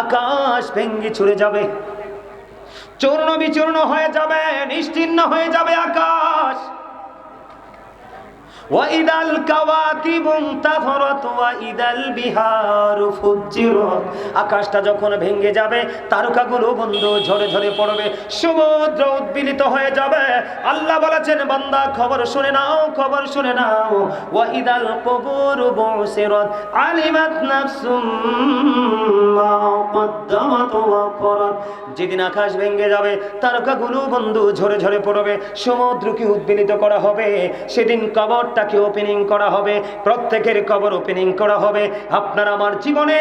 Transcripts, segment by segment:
আকাশ ভেঙে ছুড়ে যাবে, চূর্ণ বিচূর্ণ হয়ে যাবে, নিশ্চিহ্ন হয়ে যাবে আকাশ। ওয়াইদাল কাওয়াকিবু ইনতাফারাত ওয়াইদাল বিহারু ফুজ্জিরাত, আকাশটা যখন ভেঙে যাবে তারকাগুলো বন্ধু ঝরে ঝরে পড়বে, সমুদ্র উদ্বেলিত হয়ে যাবে। আল্লাহ বলেছেন বান্দা খবর শুনে নাও, খবর শুনে নাও। ওয়াইদাল কুবুরু বুসিরাত আলিমাত নাফসুম মা কদ্দামাত ওয়া আখরাত, যেদিন আকাশ ভেঙে যাবে তারকাগুলো বন্ধু ঝরে ঝরে পড়বে, সমুদ্রকে উদ্বেলিত করা হবে, সেদিন কবরটাকে ওপেনিং করা হবে, প্রত্যেকের কবর ওপেনিং করা হবে। আপনার আমার জীবনে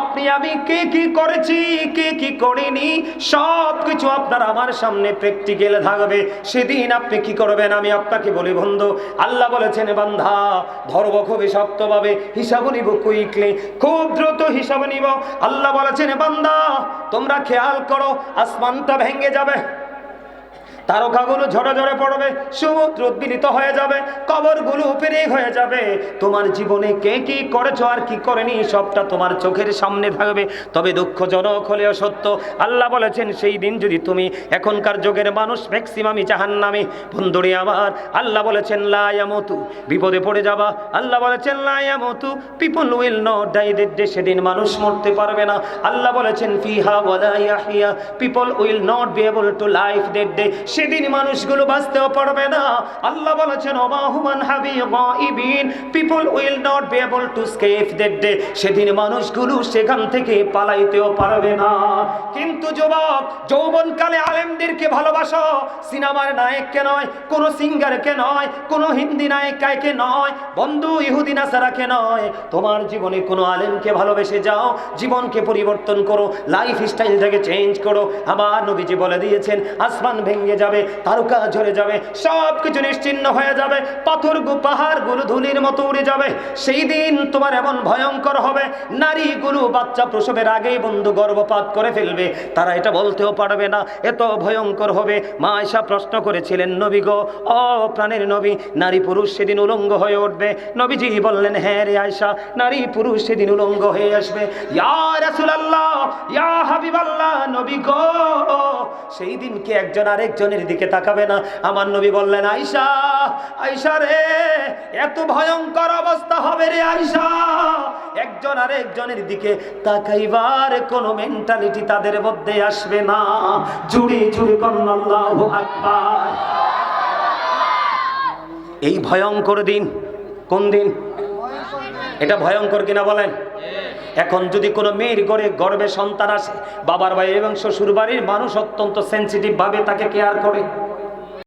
আপনি আমি কে কি করেছি কে কি করিনি সব কিছু আপনার আমার সামনে প্র্যাকটিক্যাল থাকবে। সেদিন আপনি কি করবেন আমি আপনাকে বলি বন্ধু, আল্লাহ বলেছেন বান্দা ধরব খুবই শক্তভাবে, হিসাব নিব কুইকলি, খুব দ্রুত হিসাব নিব। আল্লাহ বলেছেন বান্দা তোমরা খেয়াল করো, আসমানটা ভেঙে যাবে, তারকাগুলো ঝরে ঝরে পড়বে, সমুদ্র উদ্বেলিত হয়ে যাবে, কবরগুলো ওপেনিং হয়ে যাবে। তোমার জীবনে কে কি করেছো আর কি করেনি সবটা তোমার চোখের সামনে থাকবে। তবে দুঃখজনক হলেও সত্য, আল্লাহ বলেছেন সেই দিন যদি তুমি, এখনকার যুগের মানুষ ম্যাক্সিমামই জাহান্নামী বন্ধুরে আমার। আল্লাহ বলেছেন লা ইয়ামুতু, বিপদে পড়ে যাবা। আল্লাহ বলেছেন লা ইয়ামুতু, people will not die that day, সেদিন মানুষ মরতে পারবে না। আল্লাহ বলেছেন ফিহা ওয়ালা ইয়াহইয়া, people will not be able to life that day, সেদিন মানুষগুলো বাঁচতেও পারবে না। আল্লাহ বলেছেন ওমা হুমান হাবি গাইবিন, people will not be able to escape that day, সেদিন মানুষগুলো সেখান থেকে পালাইতেও পারবে না। কিন্তু যুবক যৌবনকালে আলেমদেরকে ভালোবাসো, সিনেমার নায়ককে নয়, কোন সিঙ্গারকে নয়, কোন হিন্দি নায়িকাকে নয়, বন্ধু ইহুদি নাসারাকে নয়, তোমার জীবনে কোনো আলেমকে ভালোবেসে যাও, জীবনকে পরিবর্তন করো, লাইফ স্টাইলটাকে চেঞ্জ করো। আমার নবীজি বলে দিয়েছেন আসমান ভেঙে যাবে, তারকা ঝরে যাবে, সব কিছু নিশ্চিহ্ন হয়ে যাবে, পাহাড়গুলো ধুলির মতো উড়ে যাবে। সেই দিন তোমার এমন ভয়ঙ্কর হবে, নারীগুলো বাচ্চা প্রসবের আগেই বন্ধু গর্ভপাত করে ফেলবে, তারা এটা বলতেও পারবে না, এত ভয়ঙ্কর হবে। মা আয়েশা প্রশ্ন করেছিলেন নবী গো, ও প্রাণের নবী, নারী পুরুষ সেদিন উলঙ্গ হয়ে উঠবে? নবীজি বললেন হ্যাঁ রে আয়েশা, নারী পুরুষ সেদিন উলঙ্গ হয়ে আসবে। ইয়া রাসূলুল্লাহ, ইয়া হাবিবাল্লাহ, নবী গো সেই দিন কি একজন আরেকজনের দিকে তাকাবে না? আমার নবী বললেন আয়েশা, আয়েশা রে এত ভয়ঙ্কর অবস্থা হবে রে আয়েশা, একজন আরেকজনের দিকে তাকাইবার কোনো মেন্টালিটি তাদের মধ্যে আসবে না। জুড়ে জুড়ে করুন আল্লাহু আকবার। এই ভয়ঙ্কর দিন কোন দিন? এটা ভয়ঙ্কর কিনা বলেন? এখন যদি কোনো মেয়ের গর্ভে সন্তান আসে, বাবার বাড়ি এবং শ্বশুর বাড়ির মানুষ অত্যন্ত সেন্সিটিভ ভাবে তাকে কেয়ার করে,